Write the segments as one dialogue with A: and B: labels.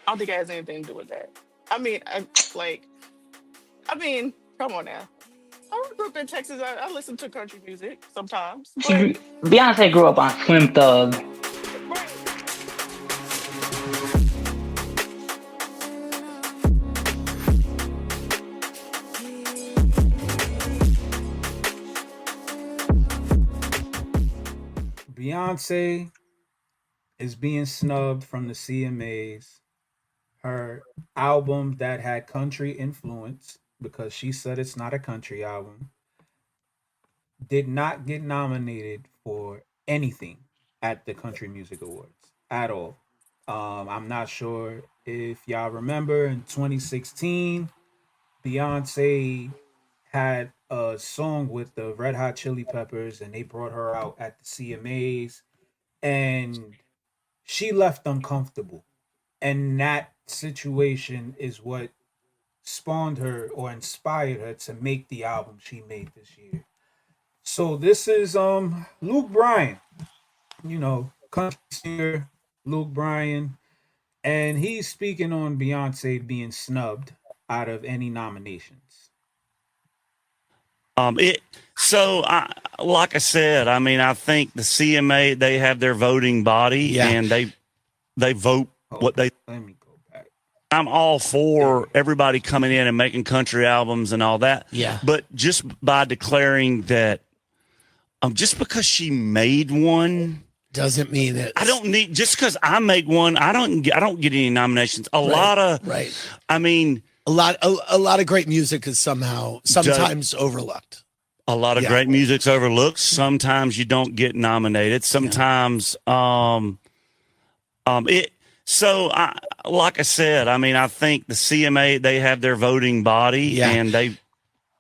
A: I don't think it has anything to do with that. I mean, like, I mean, come on now. I grew up in Texas. I listen to country music sometimes, but
B: Beyonce grew up on Slim Thug.
A: right.
C: Beyonce is being snubbed from the CMAs. Her album that had country influence, because she said it's not a country album, did not get nominated for anything at the Country Music Awards at all. I'm not sure if y'all remember in 2016, Beyonce had a song with the Red Hot Chili Peppers and they brought her out at the CMAs and she left uncomfortable. And that situation is what spawned her or inspired her to make the album she made this year. So this is Luke Bryan, country singer Luke Bryan, and he's speaking on Beyonce being snubbed out of any nominations.
D: It so I like I said, I mean, I think the CMA they have their voting body
E: Yeah.
D: and they vote what they.
C: Let me go back.
D: I'm all for everybody coming in and making country albums and all that.
E: Yeah.
D: But just by declaring that, just because she made one
E: Doesn't mean it.
D: I don't need just because I make one. I don't get any nominations. A lot of
E: right.
D: I mean,
E: A lot of great music is sometimes overlooked.
D: a lot of
E: Yeah.
D: great music's overlooked. Sometimes you don't get nominated. Sometimes it. So like I said, I mean, I think the CMA they have their voting body and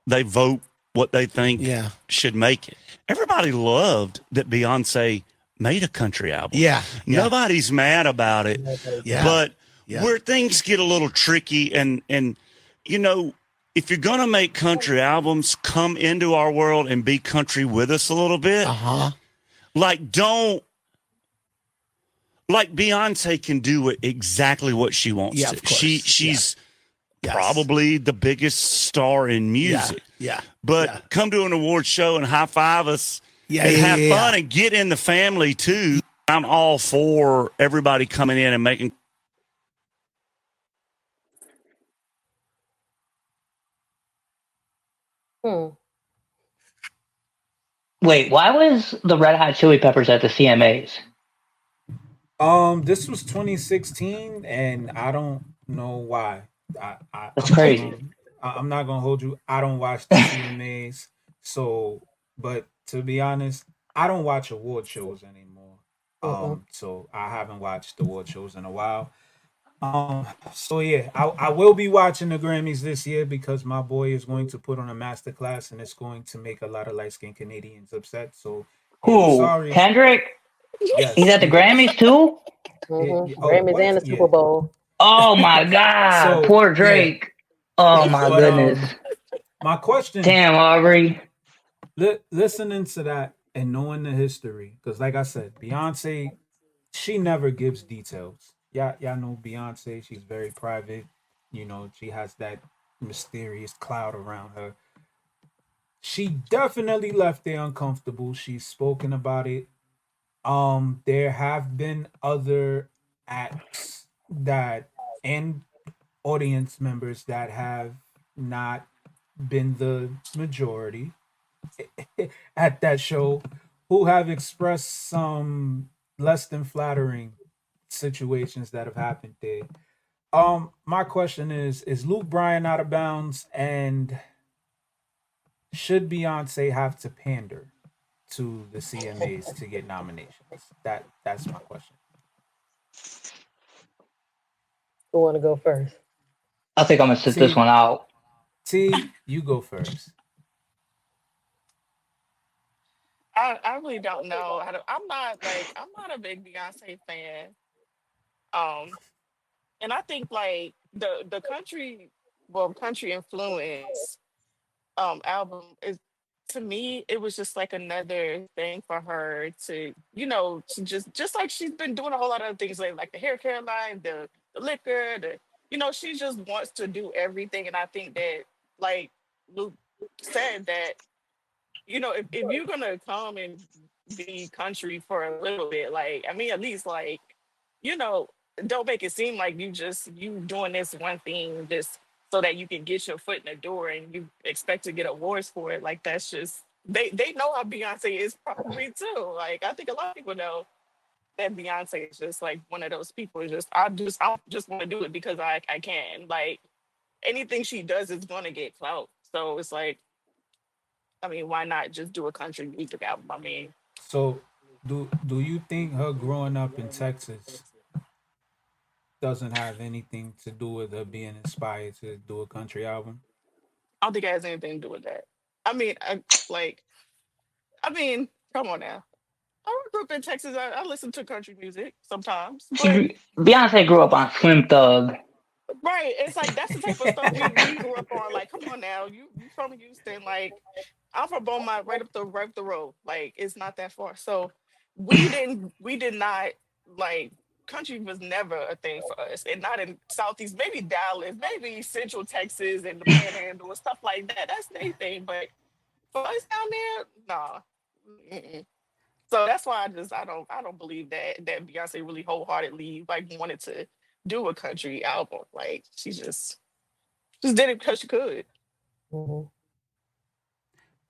D: they vote what they think should make it. Everybody loved that Beyonce made a country album.
E: Yeah.
D: Nobody's mad about it.
E: Yeah.
D: But where things get a little tricky and if you're going to make country albums, come into our world and be country with us a little bit. Like Beyonce can do exactly what she wants to.
E: Of course.
D: She's probably the biggest star in music.
E: Yeah.
D: But come to an award show and high five us and have fun and get in the family too. I'm all for everybody coming in and making.
B: Wait, why was the Red Hot Chili Peppers at the CMAs?
C: This was 2016, and I don't know why.
B: That's crazy.
C: I'm not gonna hold you. I don't watch the CMAs, so. But to be honest, I don't watch award shows anymore. So I haven't watched award shows in a while. So yeah, I will be watching the Grammys this year because my boy is going to put on a master class, and it's going to make a lot of light skinned Canadians upset. So
B: Who?
C: sorry,
B: Kendrick?
C: yes,
B: He's at the Grammys too?
F: Grammys and the Super Bowl.
B: Oh my God.
C: So,
B: Poor Drake. Oh my
C: But,
B: goodness.
C: my question,
B: Damn, Aubrey.
C: listening to that and knowing the history, because like I said, Beyonce, she never gives details. Y'all know Beyonce, she's very private. She has that mysterious cloud around her. She definitely left there uncomfortable. She's spoken about it. There have been other acts that and audience members that have not been the majority at that show who have expressed some less than flattering situations that have happened there. My question is Luke Bryan out of bounds, and should Beyonce have to pander to the CMAs to get nominations? That's my question.
F: Who want to go first?
B: I think I'm gonna sit this one out.
C: T, you go first.
A: I really don't know. I'm not a big Beyonce fan. Um, and I think like the country influence album is, to me, it was just like another thing for her to to just like she's been doing a whole lot of other things like the hair care line, the the liquor, she just wants to do everything. And I think that, like Luke said, that if you're gonna come and be country for a little bit, like, I mean, at least, like, you know, don't make it seem like you doing this one thing just so that you can get your foot in the door and you expect to get awards for it. Like, that's just they know how Beyonce is probably too. Like, I think a lot of people know that Beyonce is just like one of those people. It's just I just want to do it because I can. Like, anything she does is gonna get clout. So it's like, I mean, why not just do a country music album? I mean,
C: So, do you think her growing up in Texas doesn't have anything to do with her being inspired to do a country album?
A: I don't think it has anything to do with that. I mean, like, I mean, come on now. I grew up in Texas. I listen to country music sometimes, but
B: Beyonce grew up on Slim Thug.
A: right, it's like that's the type of stuff we grew up on. Like, come on now, you from Houston? Like, I'm from Beaumont, right up the road. Like, it's not that far. So we did not like country was never a thing for us, and not in Southeast. Maybe Dallas, maybe Central Texas and the Panhandle and stuff like that. That's their thing, but for us down there, nah. Mm-mm. So that's why I don't believe that Beyonce really wholeheartedly like wanted to do a country album. Like, she just did it because she could.
F: Mm-hmm.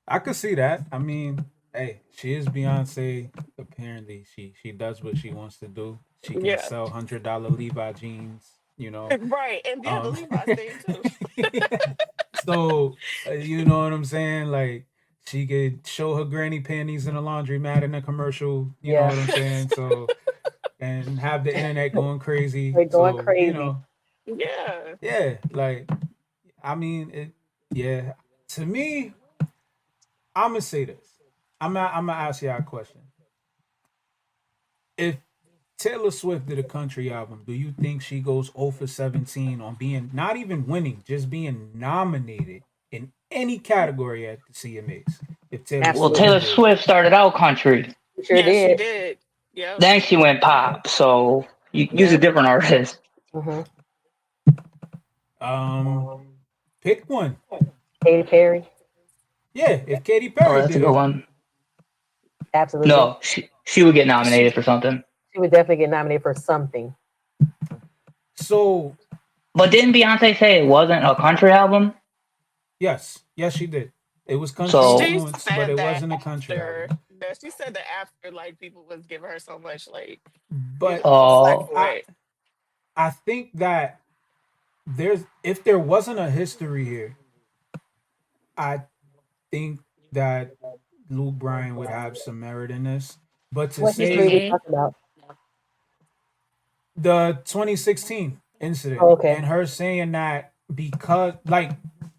C: I could see that. I mean, hey, she is Beyonce. Apparently, she does what she wants to do. She can
A: Yeah.
C: sell $100 Levi jeans. You know,
A: Right. And yeah, the
C: um,
A: Levi's thing too.
C: so you know what I'm saying? Like, she could show her granny panties in a laundromat in a commercial. You know
F: Yeah.
C: what I'm saying? So, and have the internet going crazy.
F: They're going
C: So,
F: crazy.
A: Yeah.
C: yeah, like, I mean, yeah. To me, I'm gonna say this. I'm gonna ask you a question. If Taylor Swift did a country album, do you think she goes 0 for 17 on being not even winning, just being nominated in any category at the CMAs? If Taylor
B: Well,
C: Swift
B: Taylor
F: Absolutely.
C: did,
B: Swift started out country,
F: You sure
A: Yeah, she
F: did.
A: did. Yep.
B: then she went pop. So you use a
F: Yep.
B: different artist.
F: Mm-hmm.
C: um, pick one.
F: Katy Perry.
C: Yeah, if Katy
B: Oh,
C: Perry
B: that's a
C: did
B: good
C: it.
B: one.
F: Absolutely.
B: No, she would get nominated
A: She
B: for something.
F: She would definitely get nominated for something.
C: So
B: But didn't Beyonce say it wasn't a country album?
C: yes, she did. It was country
B: So
A: she
C: influence, but
A: said
C: it
A: that
C: wasn't a country
A: after
C: album.
A: that she said that after, like, people was giving her so much, like,
C: But
A: slack
B: oh,
A: for
C: I
A: it.
C: I think that if there wasn't a history here, I think that Luke Bryan would have some merit in this. But to
F: What history are
C: say
F: we
A: Hmm.
F: talking about?
C: the 2016 incident
F: Oh, okay.
C: and her saying that because, like,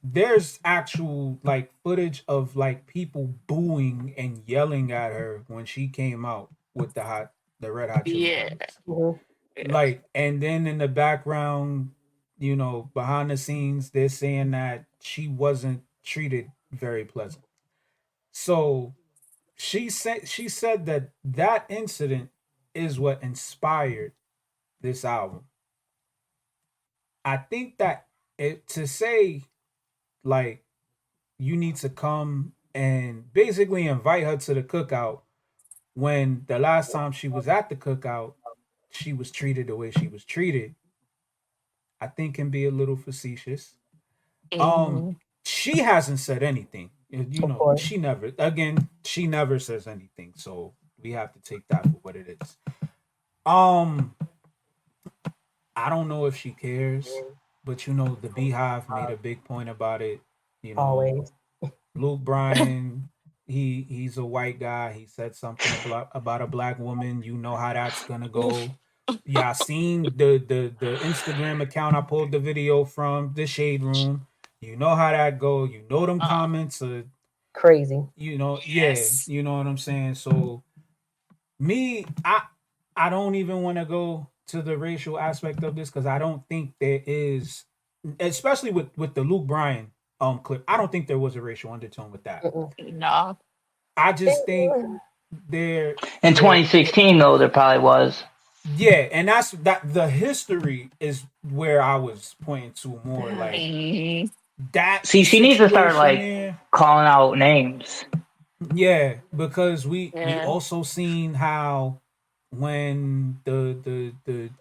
C: there's actual, like, footage of, like, people booing and yelling at her when she came out with the Red Hot Chili
A: Yeah.
C: Peppers.
F: Mm-hmm.
A: Yeah.
C: Like, and then in the background, behind the scenes, they're saying that she wasn't treated very pleasant. So she said that incident is what inspired this album. I think that to say, like, you need to come and basically invite her to the cookout when the last time she was at the cookout, she was treated the way she was treated, I think can be a little facetious. Um,
A: Hmm.
C: she hasn't said anything.
F: Of course.
C: She never says anything. So we have to take that for what it is. Um, I don't know if she cares, but the Beehive made a big point about it. You know,
F: Always.
C: Luke Bryan, he's a white guy. He said something about a black woman. You know how that's gonna go. Yeah, I seen the Instagram account I pulled the video from the Shade Room. You know how that go. You know them
A: Uh,
C: comments are,
F: Crazy.
C: yeah,
A: yes.
C: you know what I'm saying. So me, I don't even want to go to the racial aspect of this because I don't think there is, especially with the Luke Bryan clip. I don't think there was a racial undertone with that.
F: Mm-mm.
A: No.
C: I just think there
B: in
C: there
B: 2016 though, there probably was.
C: Yeah, and that's that. The history is where I was pointing to more. Like
A: Mhm.
C: that
B: See, she needs to start
C: situation
B: like
C: there.
B: calling out names.
C: Yeah, because we
A: Yeah.
C: also seen how when the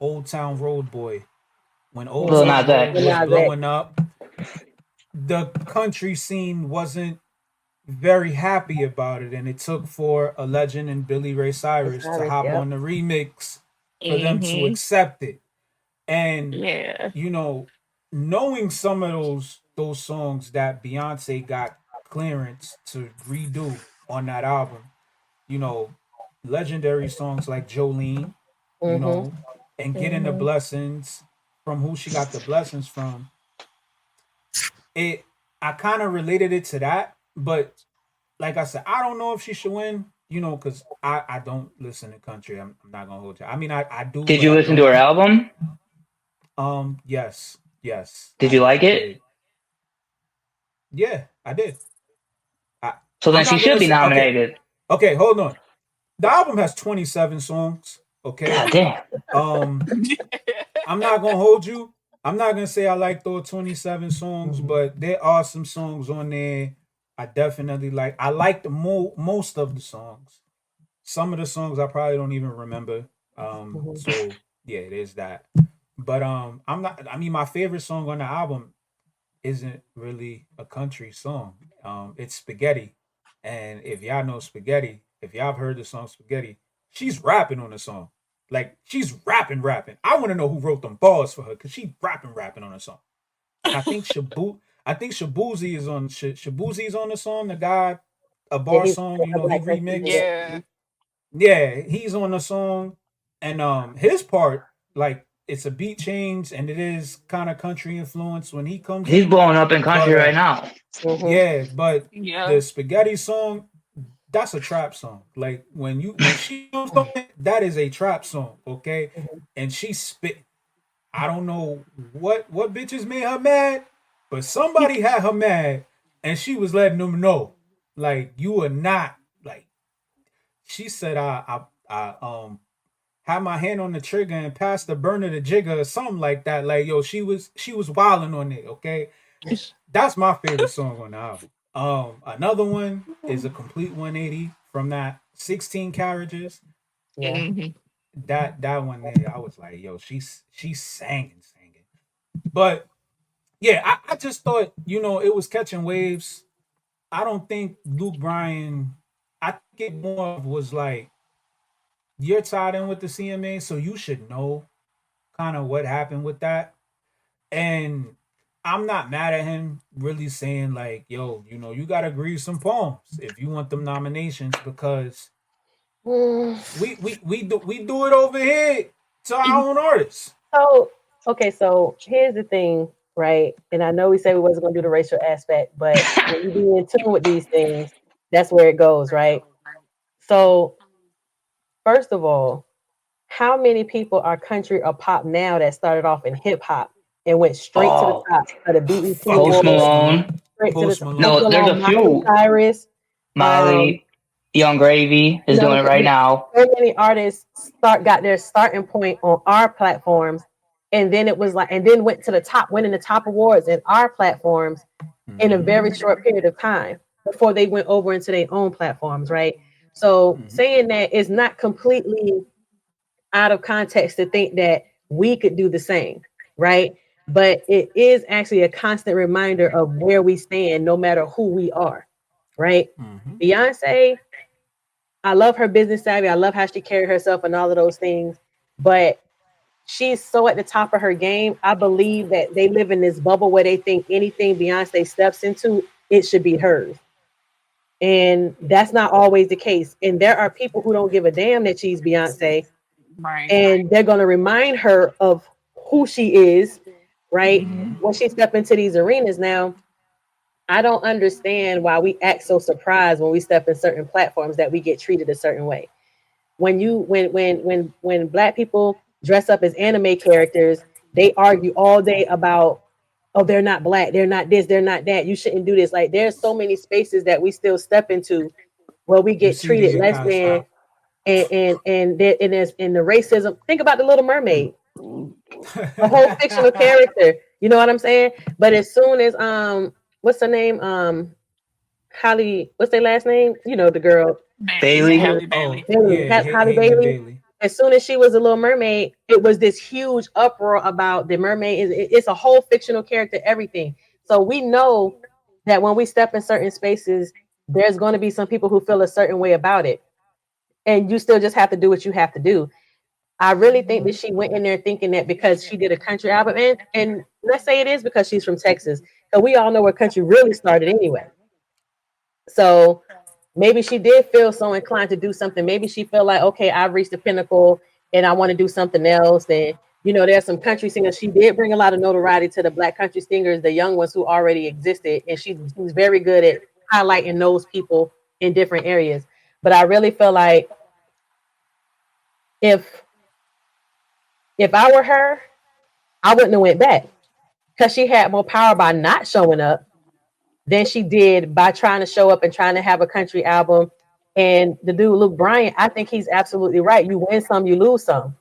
C: Old Town Road Boy, when Old
B: Lil
F: Mm-hmm.
C: Town
B: Nas
C: Road
F: Lil
B: X.
C: was
F: Nas X.
C: blowing up, the country scene wasn't very happy about it, and it took for a legend and Billy Ray
F: Ray
C: Cyrus to
F: Cyrus,
C: hop
F: yep.
C: on the remix for them to
A: Mhm.
C: accept it. And
A: Yeah.
C: you know, knowing some of those songs that Beyonce got clearance to redo on that album, you know, legendary songs like Jolene, you
F: Mm-hmm.
C: know, and getting the
A: Mhm.
C: blessings from who she got the blessings from, it I kind of related it to that, but like I said, I don't know if she should win, you know, because I don't listen to country. I'm not gonna hold you. I mean, I do,
B: Did
C: but
B: you
C: I
B: listen to
C: don't.
B: her album?
C: Yes,
B: Did you like
C: I
B: it?
C: did. Yeah, I did. I
B: So then
C: I'm
B: she
C: not
B: should
C: gonna
B: be
C: say okay.
B: nominated.
C: Okay, hold on. The album has 27 songs. Okay.
B: God damn.
C: Um, I'm not gonna hold you. I'm not gonna say I like those 27 songs,
F: Mm-hmm.
C: but there are some songs on there I definitely like. I like the most of the songs. Some of the songs I probably don't even remember.
F: Mm-hmm.
C: So yeah, there's that. But I'm not. I mean, my favorite song on the album isn't really a country song. It's Spaghetti, and if y'all know Spaghetti, if y'all have heard the song Spaghetti, she's rapping on the song. Like she's rapping. I want to know who wrote them bars for her because she's rapping on the song. And I think Shabuzi is on Shabuzi is on the song. The guy, a
F: Yeah,
C: bar
F: he's
C: song. You
F: a
C: know, he
F: Black Country
C: remixed.
A: Yeah.
C: Yeah, he's on the song, and his part, like it's a beat change, and it is kind of country influence when he comes
B: He's
C: in.
B: blowing up in country
C: But
B: right now.
F: Mm-hmm.
C: yeah, but
A: Yeah.
C: the spaghetti song, that's a trap song. Like when she comes on it, that is a trap song, okay?
F: Mm-hmm.
C: And she spit. I don't know what bitches made her mad, but somebody had her mad, and she was letting them know, like you are not like. She said, I had my hand on the trigger and passed the burner the jigger or something like that. Like yo, she was wilding on it. Okay, that's my favorite song on the album. Another one is a complete 180 from that 16 carriages.
F: Yeah.
A: Mhm.
C: That one there, I was like, yo, she's singing. But yeah, I just thought it was catching waves. I don't think Luke Bryan. I think it more of was like you're tied in with the CMA, so you should know kind of what happened with that. And I'm not mad at him really saying like, yo, you gotta grieve some poems if you want them nominations because
F: Mm.
C: we do it over here to our own artists.
F: So, okay, so here's the thing, right? And I know we said we wasn't going to do the racial aspect, but when you be in tune with these things, that's where it goes, right? So, first of all, how many people are country or pop now that started off in hip hop and went straight to the
B: Oh,
F: top of the BET
C: Fucking
B: Post
F: Awards,
C: Post Malone.
B: Malone.
F: straight to the
C: Post
F: top? Post
C: Malone.
B: No, there's
F: Malone,
B: a
F: Miley
B: few.
F: Cyrus, um,
B: Miley, Young Gravy is doing it right now.
F: so many artists got their starting point on our platforms, and then it was like, and then went to the top, winning the top awards in our platforms in a
C: Mm-hmm.
F: very short period of time before they went over into their own platforms, right? So
C: Mm-hmm.
F: saying that is not completely out of context to think that we could do the same, right? But it is actually a constant reminder of where we stand, no matter who we are, right?
C: Mm-hmm.
F: Beyonce, I love her business savvy. I love how she carried herself and all of those things. But she's so at the top of her game. I believe that they live in this bubble where they think anything Beyonce steps into, it should be hers. And that's not always the case. And there are people who don't give a damn that she's Beyonce.
A: Right.
F: And they're going to remind her of who she is, right?
A: Mhm.
C: Mm-hmm.
F: When she step into these arenas now, I don't understand why we act so surprised when we step in certain platforms that we get treated a certain way. When black people dress up as anime characters, they argue all day about, oh, they're not black, they're not this, they're not that, you shouldn't do this. Like there's so many spaces that we still step into where we
C: You
F: get
C: see, they
F: treated
C: get
F: less
C: cast
F: than,
C: out.
F: there's in the racism. Think about the Little Mermaid, a whole fictional character. You know what I'm saying? But as soon as what's her name? Holly, what's their last name? You know, the girl
B: Bailey.
A: Halle
C: Oh
A: Bailey.
F: Bailey,
C: yeah,
F: Holly
C: Haley
F: Bailey.
C: Bailey.
F: As soon as she was a Little Mermaid, it was this huge uproar about the mermaid. It's a whole fictional character, everything. So we know that when we step in certain spaces, there's going to be some people who feel a certain way about it, and you still just have to do what you have to do. I really think that she went in there thinking that because she did a country album, and let's say it is because she's from Texas, because we all know where country really started anyway. So maybe she did feel so inclined to do something. Maybe she felt like, okay, I've reached the pinnacle and I want to do something else. And there's some country singers. She did bring a lot of notoriety to the black country singers, the young ones who already existed, and she's very good at highlighting those people in different areas. But I really feel like if I were her, I wouldn't have went back because she had more power by not showing up than she did by trying to show up and trying to have a country album. And the dude, Luke Bryan, I think he's absolutely right. You win some, you lose some.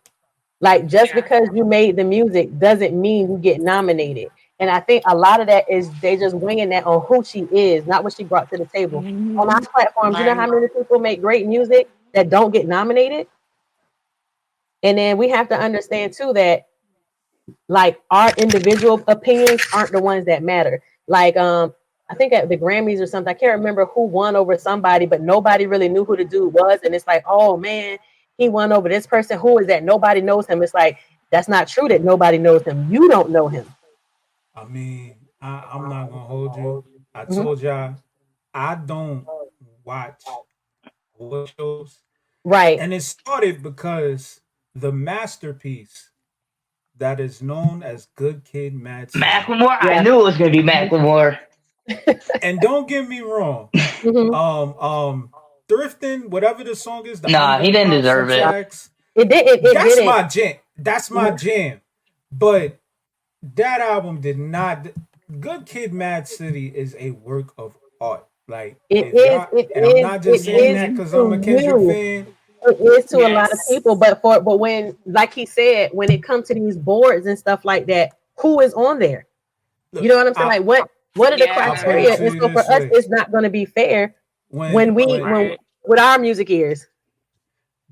F: Like, just
A: Yeah.
F: because you made the music doesn't mean you get nominated. And I think a lot of that is they just winging that on who she is, not what she brought to the table. On our
A: Mhm.
F: platforms, you know how
A: Right.
F: many people make great music that don't get nominated? And then we have to understand too that like our individual opinions aren't the ones that matter. Like I think at the Grammys or something, I can't remember who won over somebody, but nobody really knew who the dude was. And it's like, oh man, he won over this person. Who is that? Nobody knows him. It's like, that's not true that nobody knows him. You don't know him.
C: I mean, I'm not gonna hold you. I
F: Mhm.
C: told y'all I don't watch award shows,
F: Right.
C: and it started because the masterpiece that is known as Good Kid, Mad City.
B: Macklemore. I
F: Yeah.
B: knew it was gonna be Macklemore.
C: And don't get me wrong,
F: Mhm.
C: thrifting, whatever the song is, the I'm
B: Nah, he
C: Gonna
B: didn't
C: Pop some
B: deserve it.
C: tags.
F: It did. It
C: That's
F: didn't.
C: my jam. That's my
F: Mhm.
C: jam. But that album did not. Good Kid, Mad City is a work of art. Like
F: It
C: if
F: is.
C: y'all, and I'm not just
F: It
C: saying
F: is
C: that
A: Mhm.
C: because I'm a
F: to
C: Kendrick
F: you.
C: fan.
F: It is to a lot of people,
A: Yes.
F: but when, like he said, when it comes to these boards and stuff like that, who is on there? You
C: Look,
F: know what I'm saying? Like what are the
C: I'll put it
F: criteria?
A: Yeah.
C: to
F: And
C: you
F: so for
C: this
F: us,
C: way:
F: it's not going to be fair
C: when
F: when
A: Right.
F: with our music ears.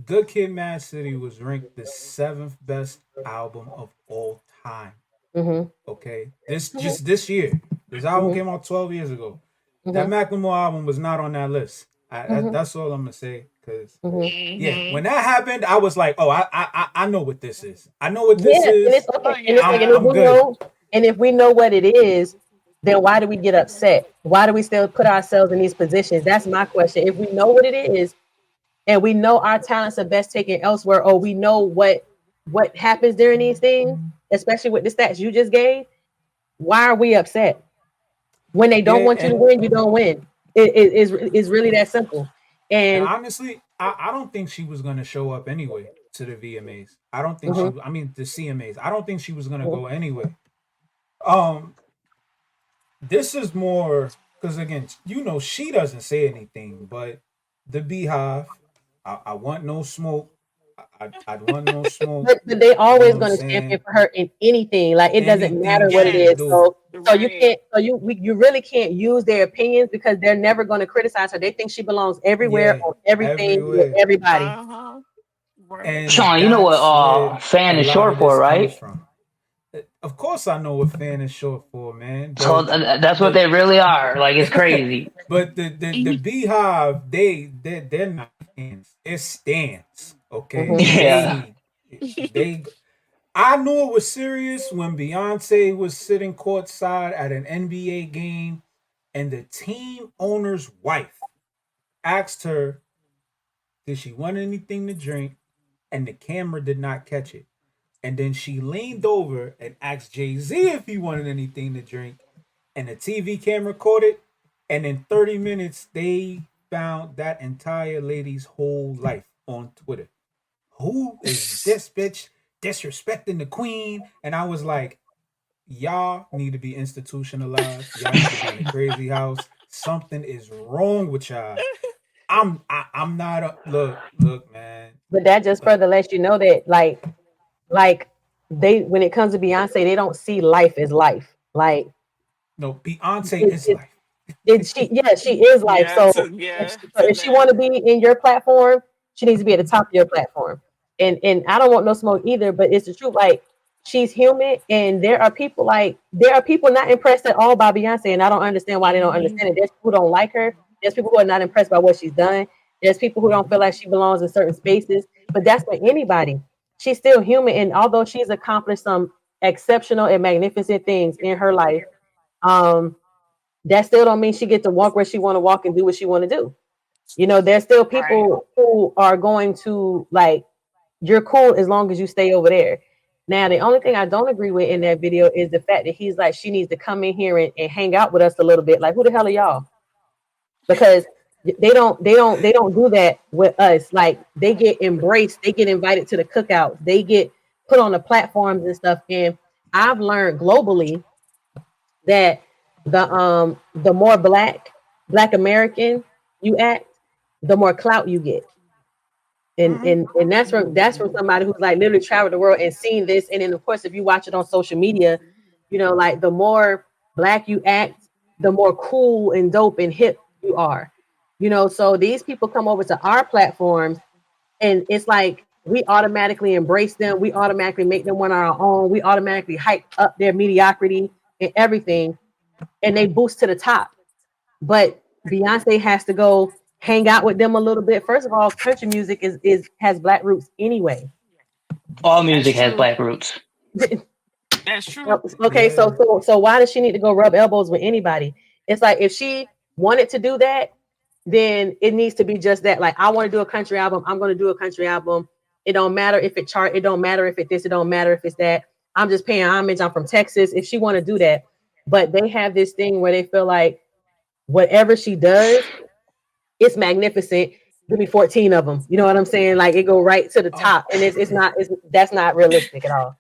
C: Good Kid, Mad City was ranked the seventh best album of all time.
F: Mm-hmm,
C: Okay, this year, this album
F: mm-hmm,
C: came out 12 years ago. That
F: mm-hmm,
C: Macklemore album was not on that list.
F: mm-hmm,
C: That's all I'm gonna say. Cause
F: mm-hmm.
C: yeah,
A: Mhm.
C: when that happened, I was like, oh, I know what this is. I know what this
F: Yeah, and it's
C: is.
A: Oh
F: okay. And it's like,
A: yeah.
C: I'm good.
F: and if we know what it is, then why do we get upset? Why do we still put ourselves in these positions? That's my question. If we know what it is, and we know our talents are best taken elsewhere, or we know what happens during these things, especially with the stats you just gave, why are we upset? When they don't
C: Yeah,
F: want you to win, you don't win. It's really that simple.
C: and
F: And
C: honestly, I don't think she was gonna show up anyway to the VMAs. I don't think
F: mhm,
C: I mean the CMAs. I don't think she was gonna
F: mhm.
C: go anyway. Um, this is more because again, she doesn't say anything, but the Beehive, I want no smoke. I'd want no smoke.
F: But they
C: You know
F: always
C: what I'm
F: going to champion
C: saying?
F: for her in anything. Like, it doesn't matter
C: Anything
F: what
C: she
F: it
C: could
F: is.
A: Yes.
C: do.
F: So you
A: Right.
F: can't. You really can't use their opinions because they're never going to criticize her. They think she belongs everywhere
C: Yeah,
F: on everything with
C: everywhere.
F: everybody.
A: Uh-huh. Right.
C: And
B: Sean, you know what
C: that's where a
B: fan is
C: lot
B: short
C: of
B: for,
C: this comes
B: right?
C: from. Of course, I know what fan is short for, man.
B: So
C: But
B: that's what
C: the
B: they really are. Like it's crazy.
C: but the
A: Mhm.
C: Beehive, they're not fans. They're stands. Okay,
F: Hmm.
B: Yeah.
C: they. I knew it was serious when Beyonce was sitting courtside at an NBA game, and the team owner's wife asked her, "Did she want anything to drink?" And the camera did not catch it. And then she leaned over and asked Jay Z if he wanted anything to drink, and the TV camera caught it. And in 30 minutes, they found that entire lady's whole life on Twitter. Who is this bitch disrespecting the queen? And I was like, y'all need to be institutionalized. Y'all need to be in a crazy house. Something is wrong with y'all. I'm not a look, man.
F: But that just
C: Look,
F: further lets you know that like they when it comes to Beyonce, they don't see life as life. Like
C: no, Beyonce
F: it,
C: is
F: it,
C: life.
F: she is life.
A: Yeah,
F: So
A: to
F: if she want
A: that.
F: to be in your platform, she needs to be at the top of your platform. And I don't want no smoke either, but it's the truth. Like she's human, and there are people not impressed at all by Beyonce, and I don't understand why they don't
A: Hmm.
F: understand it. There's people who don't like her. There's people who are not impressed by what she's done. There's people who don't
C: Mhm.
F: feel like she belongs in certain spaces. But that's for anybody. She's still human, and although she's accomplished some exceptional and magnificent things in her life, um, that still don't mean she get to walk where she want to walk and do what she want to do. You know, there's still
A: Right.
F: people who are going to like you're cool as long as you stay over there. Now, the only thing I don't agree with in that video is the fact that he's like, she needs to come in here and hang out with us a little bit. Like, who the hell are y'all? Because they don't do that with us. Like, they get embraced, they get invited to the cookouts, they get put on the platforms and stuff. And I've learned globally that the more black American you act, the more clout you get. And that's from somebody who's like literally traveled the world and seen this. And then of course, if you watch it on social media, you know, like the more black you act, the more cool and dope and hip you are. You know, so these people come over to our platforms, and it's like we automatically embrace them, we automatically make them one of our own, we automatically hype up their mediocrity and everything, and they boost to the top. But Beyonce has to go hang out with them a little bit. First of all, country music is has black roots anyway.
B: All
A: That's
B: music has
A: true.
B: black roots.
A: That's true.
F: Okay,
C: Yeah.
F: so why does she need to go rub elbows with anybody? It's like if she wanted to do that, then it needs to be just that. Like, I want to do a country album, I'm going to do a country album. It don't matter if it chart, it don't matter if it this, it don't matter if it's that. I'm just paying homage. I'm from Texas. If she want to do that, but they have this thing where they feel like whatever she does, it's magnificent. Give me 14 of them. You know what I'm saying? Like it go right to the
C: Oh,
F: top, and it's not. That's not realistic at all.